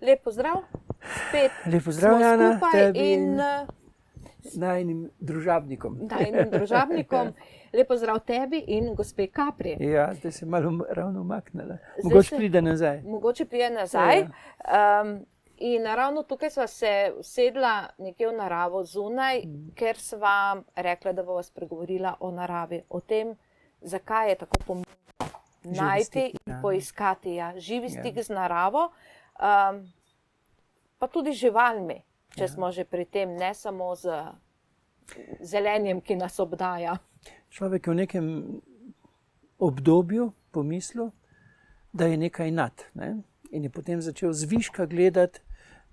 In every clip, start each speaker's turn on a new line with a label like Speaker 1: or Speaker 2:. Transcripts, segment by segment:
Speaker 1: Lep pozdrav, spet
Speaker 2: Lep pozdrav,
Speaker 1: smo
Speaker 2: Jana,
Speaker 1: skupaj
Speaker 2: tebi
Speaker 1: in
Speaker 2: najinim družabnikom.
Speaker 1: najinim družabnikom. Lep pozdrav tebi in gospe Capri.
Speaker 2: Ja, zdaj se malo ravno umaknila.
Speaker 1: Zdaj
Speaker 2: Mogoče pride nazaj.
Speaker 1: Mogoče pride nazaj.
Speaker 2: Ja.
Speaker 1: In ravno tukaj sva se usedla nekje v naravo zunaj, ker sva rekla, da bova spregovorila o naravi, o tem, zakaj je tako pomembno najti in poiskati živi stik z naravo, pa tudi živalmi, če smo že pri tem, ne samo z zelenjem, ki nas obdaja.
Speaker 2: Človek je v nekem obdobju pomislil, da je nekaj nad, ne? In je potem začel zviška gledati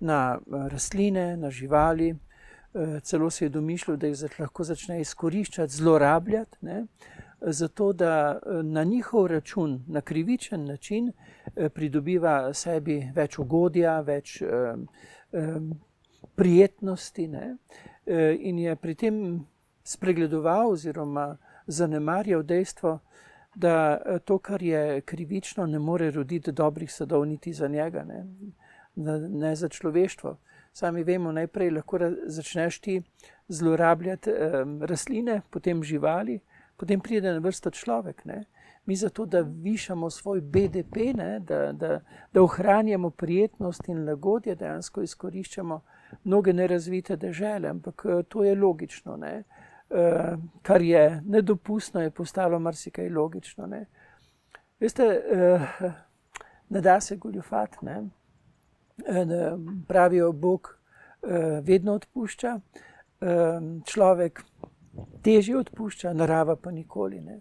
Speaker 2: na rastline, na živali, celo si je domišljal, da jih lahko začne izkoriščati, zlorabljati, ne? Zato, da na njihov račun, na krivičen način pridobiva sebi več ugodja, več prijetnosti, ne? In je pri tem spregledoval oziroma zanemarjal dejstvo, da to, kar je krivično, ne more roditi dobrih sadov niti za njega, ne za človeštvo. Sami vemo, najprej lahko začneš ti zlorabljati rastline, potem živali, potem pride na vrsto človek, ne. Mi zato, da višamo svoj BDP, ne, da ohranjamo prijetnost in lagodje, dejansko izkoriščamo mnoge nerazvite dežele, ampak to je logično, ne. Kar je nedopustno, je postalo marsikaj logično, ne. Veste, ne da se goljufati, ne. Pravijo, Bog vedno odpušča, človek težje odpušča, narava pa nikoli, ne.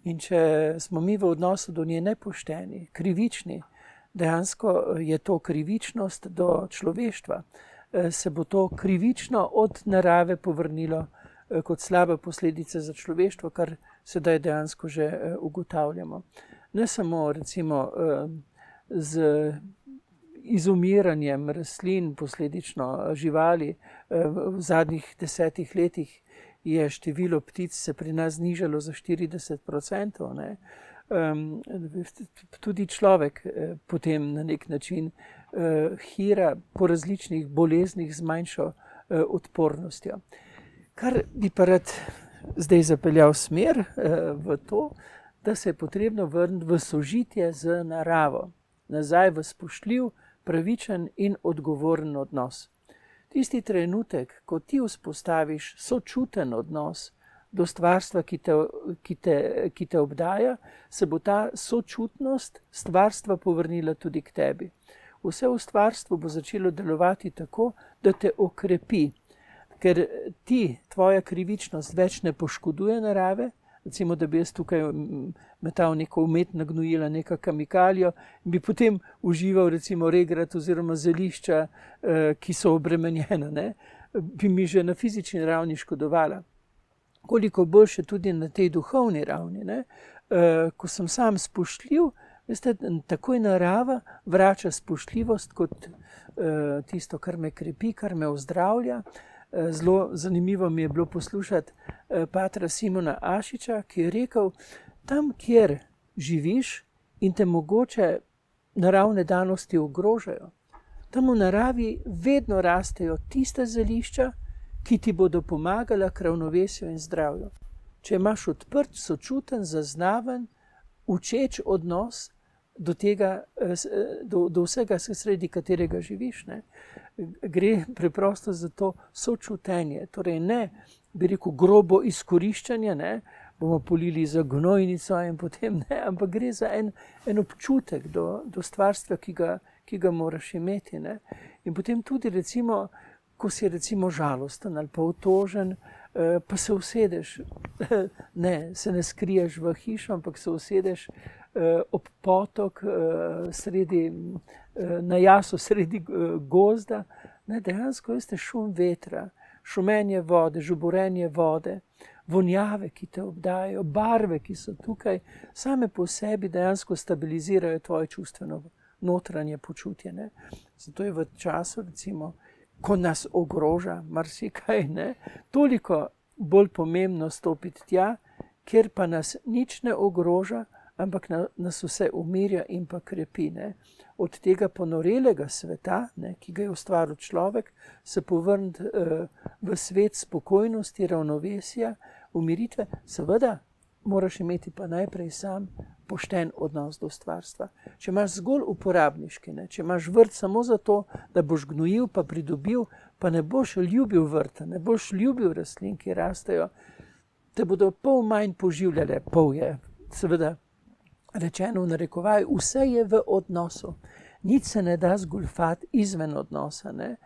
Speaker 2: In če smo mi v odnosu do nje nepošteni, krivični, dejansko je to krivičnost do človeštva, se bo to krivično od narave povrnilo kot slaba posledica za človeštvo, kar sedaj dejansko že ugotavljamo. Ne samo recimo z izumiranjem rastlin, posledično živali, v zadnjih 10 letih je število ptic se pri nas znižalo za 40%, ne. Tudi človek potem na nek način hira po različnih boleznih z manjšo odpornostjo. Kar bi pa rad zdaj zapeljal smer v to, da se je potrebno vrniti v sožitje z naravo, nazaj v spoštljiv, pravičen in odgovoren odnos. Tisti trenutek, ko ti vzpostaviš sočuten odnos do stvarstva, ki te obdaja, se bo ta sočutnost stvarstva povrnila tudi k tebi. Vse v stvarstvu bo začelo delovati tako, da te okrepi, ker tvoja krivičnost več ne poškoduje narave, recimo, da bi jaz tukaj metal neko umetna gnojila, neka kemikalijo, in bi potem užival recimo regrat oziroma zelišča, ki so obremenjena, ne, bi mi že na fizični ravni škodovala. Koliko boljše tudi na tej duhovni ravni, ne, ko sem sam spoštljiv, veste, takoj narava vrača spoštljivost kot tisto, kar me krepi, kar me ozdravlja. Zelo zanimivo mi je bilo poslušati patra Simona Ašiča, ki je rekel, tam, kjer živiš in te mogoče naravne danosti ogrožajo, tam v naravi vedno rastejo tiste zelišča, ki ti bodo pomagala k ravnovesju in zdravju. Če imaš odprt, sočuten, zaznaven, učeč odnos do tega, do vsega, sredi katerega živiš, ne. Gre preprosto za to sočutenje, torej ne, bi rekel, grobo izkoriščanje, ne, bomo polili za gnojnico in potem ne, ampak gre za en občutek do stvarstva, ki ga moraš imeti, ne. In potem tudi recimo, ko si recimo žalosten ali pa otožen, pa se usedeš, ne, se ne skriješ v hišo, ampak se usedeš ob potok, na jaso sredi gozda, ne, dejansko veste šum vetra, šumenje vode, žuborenje vode, vonjave, ki te obdajajo, barve, ki so tukaj, same po sebi dejansko stabilizirajo tvoje čustveno notranje počutje, ne. Zato je v času, recimo, ko nas ogroža marsikaj, ne, toliko bolj pomembno stopiti tja, kjer pa nas nič ne ogroža, ampak nas vse umirja in pa krepi. Ne. Od tega ponorelega sveta, ne, ki ga je ustvaril človek, se povrniti v svet spokojnosti, ravnovesja, umiritve, seveda moraš imeti pa najprej sam pošten odnos do stvarstva. Če imaš zgolj uporabniški, ne, če imaš vrt samo zato, da boš gnojil pa pridobil, pa ne boš ljubil vrta, ne boš ljubil rastlin, ki rastejo, te bodo pol manj poživljale, pol je, seveda rečeno v narekovaj, vse je v odnosu. Nič se ne da zgoljufati izven odnosa. Ne.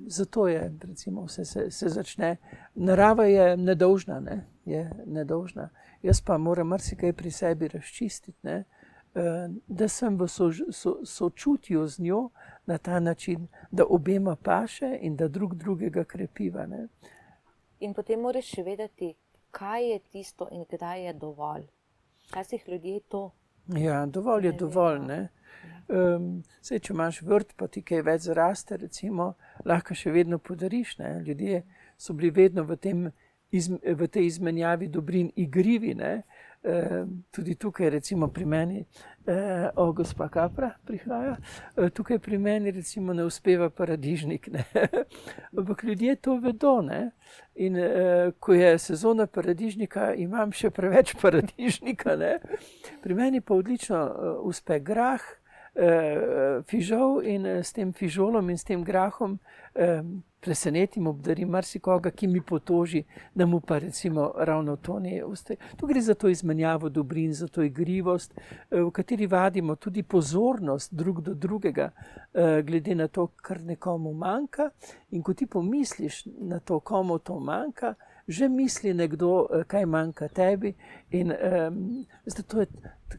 Speaker 2: Zato je, recimo, vse se začne. Narava je nedolžna, ne. Je nedolžna. Jaz pa moram marsikaj pri sebi razčistiti, ne. Da sem v sočutju z njo na ta način, da obema paše in da drugega krepiva. Ne.
Speaker 1: In potem moraš še vedeti, kaj je tisto in kdaj je dovolj. Včasih ljudje to.
Speaker 2: Ja, dovolj je dovolj, ne. Saj, če imaš vrt, pa ti kaj več zraste, recimo, lahko še vedno podariš, ne. Ljudje so bili vedno v tej izmenjavi dobrin igrivi, ne. Tudi tukaj, recimo pri meni, gospa Kapra prihaja, tukaj pri meni recimo ne uspeva paradižnik, ne. Ampak ljudje to vedo, ne. In ko je sezona paradižnika, imam še preveč paradižnika, ne. Pri meni pa odlično uspe grah, fižol in s tem fižolom in s tem grahom presenetim, obdarim marsikoga, ki mi potoži, da mu pa recimo ravno to ne uspe. Tu gre za to izmenjavo dobrin, za to igrivost, v kateri vadimo tudi pozornost drug do drugega, glede na to, kar nekomu manjka. In ko ti pomisliš na to, komu to manjka, že misli nekdo, kaj manjka tebi. In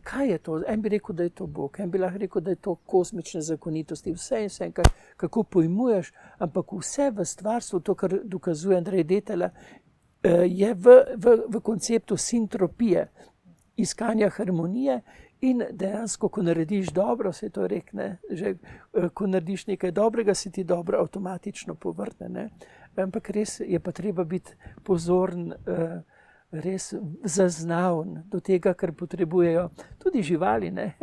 Speaker 2: kaj je to? En bi rekel, da je to Bog, en bi lahko rekel, da je to kozmične zakonitosti, vse, kako pojmuješ, ampak vse v stvarstvu, to, kar dokazuje Andrej Detelj, je v konceptu sintropije, iskanja harmonije. In dejansko, ko narediš dobro, se to rekne, že ko narediš nekaj dobrega, se ti dobro avtomatično povrne. Ne? Ampak res je pa treba biti pozoren, res zaznavn do tega, kar potrebujejo tudi živali. Ne?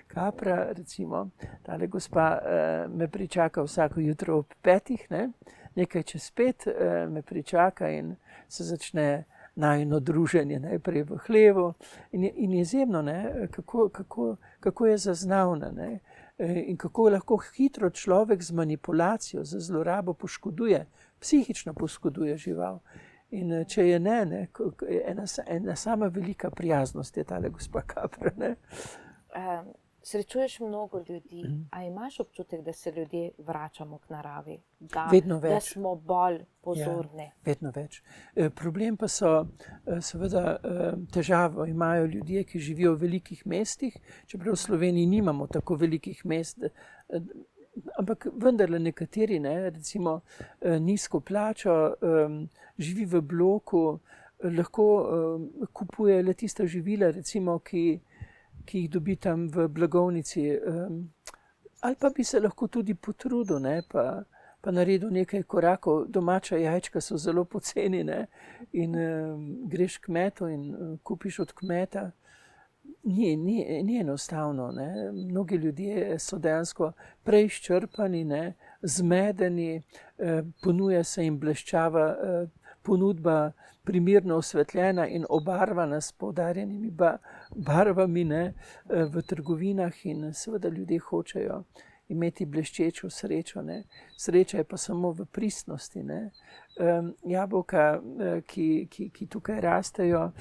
Speaker 2: Kapra, recimo, tale gospa me pričaka vsako jutro ob 5, ne? Nekaj čez 5 me pričaka in se začne najino druženje, najprej v hlevu. In je izjemno, ne, kako je zaznavna, ne, in kako lahko hitro človek z manipulacijo, z zlorabo poškoduje, psihično poškoduje žival. In če je ne, ena sama velika prijaznost je tale gospa Kapra. Ne.
Speaker 1: Srečuješ mnogo ljudi, a imaš občutek, da se ljudje vračamo k naravi? Da smo bolj pozorni?
Speaker 2: Ja, vedno več. Problem pa so, seveda, težavo imajo ljudje, ki živijo v velikih mestih, čeprav v Sloveniji nimamo tako velikih mest, ampak vendarle nekateri, ne, recimo nizko plačo, živi v bloku, lahko kupuje le tista živila, recimo, ki jih dobi tam v blagovnici, ali pa bi se lahko tudi potrudil, ne, pa naredil nekaj korakov. Domača jajčka so zelo poceni, ne, in greš k kmetu in kupiš od kmeta. Ni enostavno, ne. Mnogi ljudje so dejansko prej izčrpani, ne, zmedeni, ponuja se jim bleščava ponudba, primerno osvetljena in obarvana s poudarjenimi barvami, ne, v trgovinah, in seveda ljudje hočejo imeti bleščečo srečo. Ne. Sreča je pa samo v pristnosti. Ne. Jabolka, ki tukaj rastejo,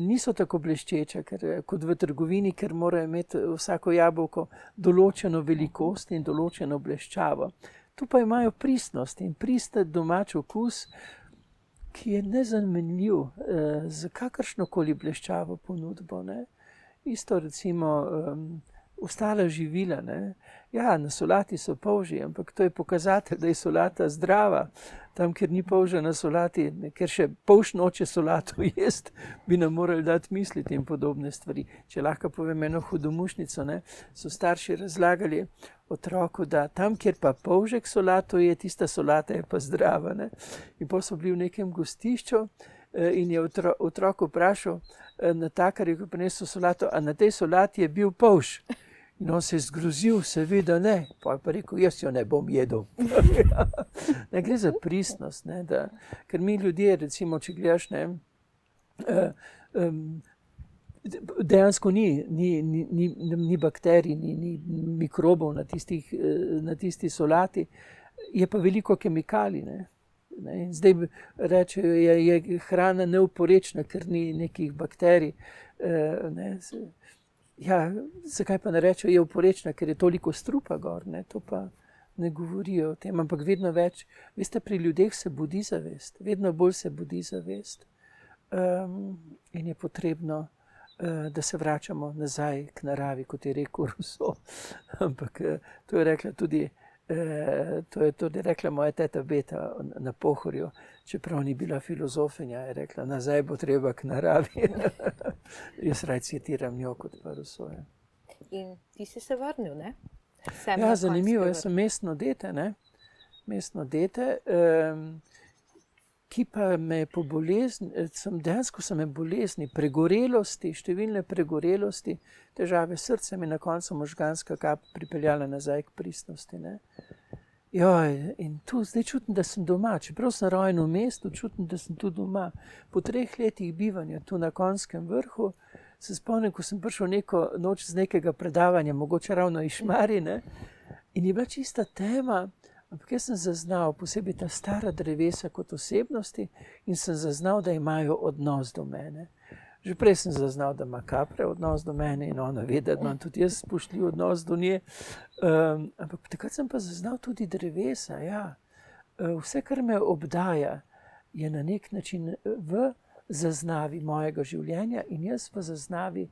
Speaker 2: niso tako bleščeča kot v trgovini, ker morajo imeti vsako jabolko določeno velikost in določeno bleščavo. Tu pa imajo pristnost in pristen domač okus, ki je nezamenljiv z kakršnokoli bleščavo ponudbo. Ne. Isto recimo ostala živila. Ne. Ja, na solati so polži, ampak to je pokazatelj, da je solata zdrava. Tam, kjer ni polža na solati, ker še polž noče solato jest, bi nam morali dati misliti in podobne stvari. Če lahko povem eno hudomušnico, ne, so starši razlagali otroku, da tam, kjer pa polžek solato je, tista solata je pa zdrava. Ne. In potem so bili v nekem gostišču in je otrok vprašal natakarja, ko je prinesel solato, a na tej solati je bil polž. In on se je zgrozil, seveda ne. Pa je pa rekel, jaz jo ne bom jedel. Ne gre za pristnost, ne, da, ker mi ljudje, recimo, če gledaš, ne, dejansko ni bakterij, ni mikrobov na tisti solati, je pa veliko kemikalij, ne. In zdaj rečejo, je hrana neoporečna, ker ni nekih bakterij. Ne. Ja, zakaj pa ne rečejo, je oporečna, ker je toliko strupa gor, ne. To pa ne govorijo o tem, ampak vedno več, veste, pri ljudeh se budi zavest, vedno bolj se budi zavest. In je potrebno, da se vračamo nazaj k naravi, kot je rekel Rousseau. Ampak to je rekla tudi rekla moja teta Beta na Pohorju, čeprav ni bila filozofinja, je rekla, nazaj bo treba k naravi. Jaz rad citiram njo kot pa Rousseauja.
Speaker 1: In ti si se vrnil, ne?
Speaker 2: Ja, zanimivo, jaz sem mestno dete, ne? Mestno dete, ki pa me po bolezni, dejansko so me bolezni, pregorelosti, številne pregorelosti, težave s srcem in na koncu možganska kap pripeljala nazaj k pristnosti, ne. Joj, in tu zdaj čutim, da sem doma, čeprav sem rojen v mestu, čutim, da sem tu doma. Po 3 letih bivanja tu na Konjskem vrhu, se spomnim, ko sem prišel neko noč z nekega predavanja, mogoče ravno iz Šmarij, ne, in je bila čista tema. Ampak jaz sem zaznal posebej ta stara drevesa kot osebnosti in sem zaznal, da imajo odnos do mene. Že prej sem zaznal, da ima kapra odnos do mene in ona ve, da imam tudi jaz spoštljiv odnos do nje. Ampak takrat sem pa zaznal tudi drevesa, ja. Vse, kar me obdaja, je na nek način v zaznavi mojega življenja in jaz v zaznavi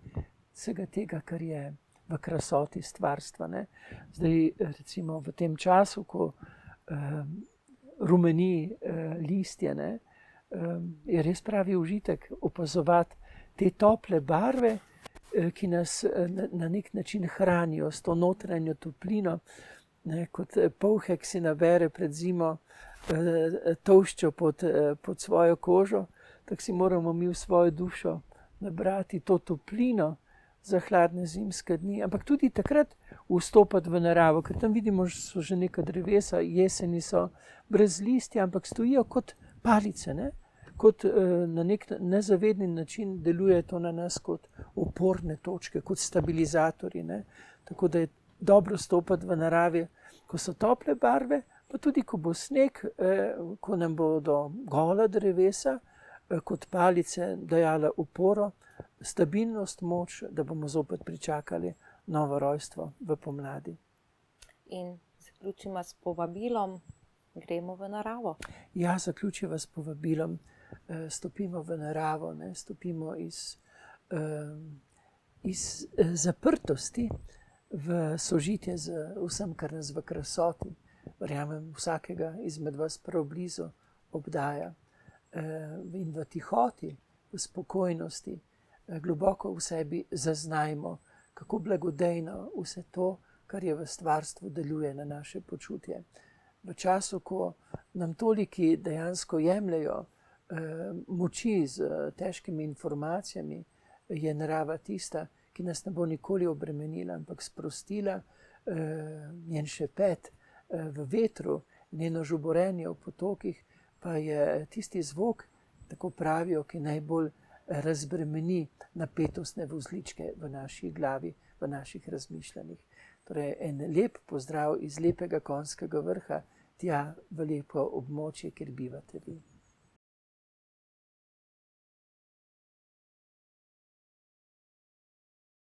Speaker 2: vsega tega, kar je v krasoti stvarstva, ne. Zdaj, recimo v tem času, ko rumeni listje, ne, je res pravi užitek opazovati te tople barve, ki nas na nek način hranijo s to notranjo toplino, ne, kot polhek si nabere pred zimo tolščo pod svojo kožo, tako si moramo mi v svojo dušo nabrati to toplino za hladne zimske dni, ampak tudi takrat vstopati v naravo, ker tam vidimo, so že neka drevesa, jeseni so brez listja, ampak stojijo kot palice, ne? Kot na nek nezavedni način deluje to na nas kot oporne točke, kot stabilizatorji, ne? Tako da je dobro stopati v naravi, ko so tople barve, pa tudi ko bo sneg, ko nam bodo gola drevesa, kot palice dajala oporo, stabilnost, moč, da bomo zopet pričakali novo rojstvo v pomladi.
Speaker 1: In zaključimo s povabilom, gremo v naravo.
Speaker 2: Ja, zaključiva s povabilom, stopimo v naravo, ne? Stopimo iz zaprtosti v sožitje z vsem, kar nas v krasoti, verjamem, vsakega izmed vas prav blizu obdaja, in v tihoti, v spokojnosti, globoko v sebi zaznajmo, kako blagodejno vse to, kar je v stvarstvu, deluje na naše počutje. V času, ko nam toliki dejansko jemljajo moči z težkimi informacijami, je narava tista, ki nas ne bo nikoli obremenila, ampak sprostila, njen šepet v vetru, njeno žuborenje v potokih, pa je tisti zvok, tako pravijo, ki najbolj razbremeni napetostne vozličke v naši glavi, v naših razmišljanjih. Torej, en lep pozdrav iz lepega Konjskega vrha, tja v lepo območje, kjer bivate vi.